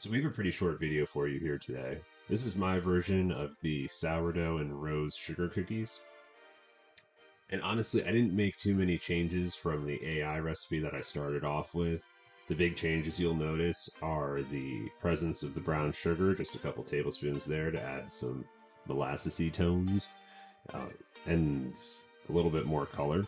So we have a pretty short video for you here today. This is my version of the sourdough and rose sugar cookies. And honestly, I didn't make too many changes from the AI recipe that I started off with. The big changes you'll notice are the presence of the brown sugar, just a couple tablespoons there to add some molassesy tones, uh, and a little bit more color.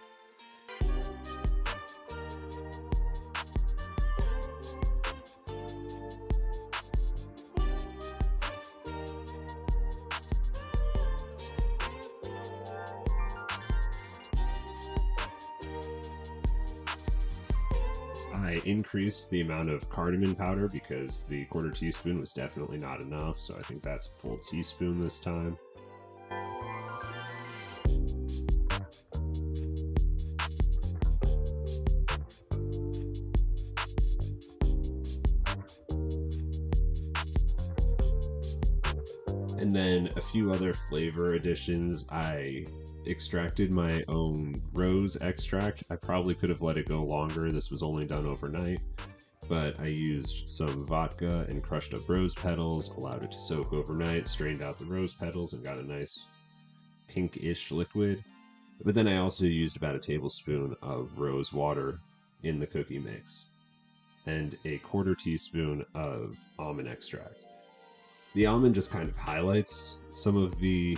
I increased the amount of cardamom powder because the quarter teaspoon was definitely not enough, so I think that's a full teaspoon this time. And then a few other flavor additions. I extracted my own rose extract. I probably could have let it go longer. This was only done overnight, but I used some vodka and crushed up rose petals, allowed it to soak overnight, strained out the rose petals, and got a nice pinkish liquid. But then I also used about a tablespoon of rose water in the cookie mix and a quarter teaspoon of almond extract. The almond just kind of highlights some of the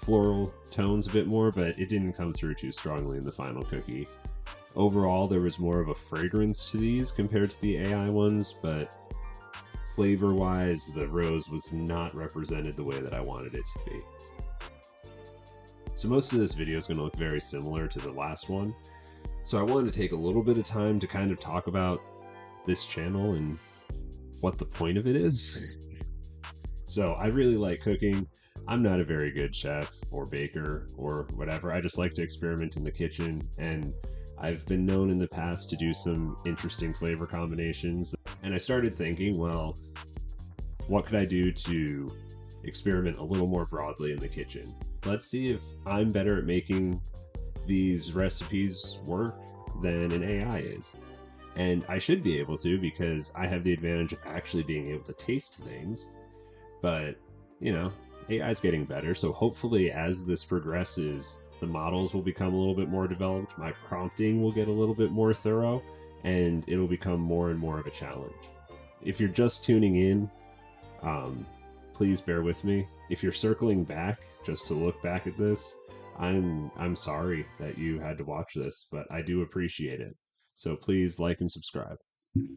floral tones a bit more, but it didn't come through too strongly in the final cookie. Overall, there was more of a fragrance to these compared to the AI ones, but flavor-wise, the rose was not represented the way that I wanted it to be. So most of this video is going to look very similar to the last one. So I wanted to take a little bit of time to kind of talk about this channel and what the point of it is. So I really like cooking. I'm not a very good chef or baker or whatever. I just like to experiment in the kitchen, and I've been known in the past to do some interesting flavor combinations. And I started thinking, well, what could I do to experiment a little more broadly in the kitchen? Let's see if I'm better at making these recipes work than an AI is. And I should be able to, because I have the advantage of actually being able to taste things. But, you know, AI is getting better, so hopefully as this progresses, the models will become a little bit more developed, my prompting will get a little bit more thorough, and it'll become more and more of a challenge. If you're just tuning in, please bear with me. If you're circling back just to look back at this, I'm sorry that you had to watch this, but I do appreciate it. So please like and subscribe.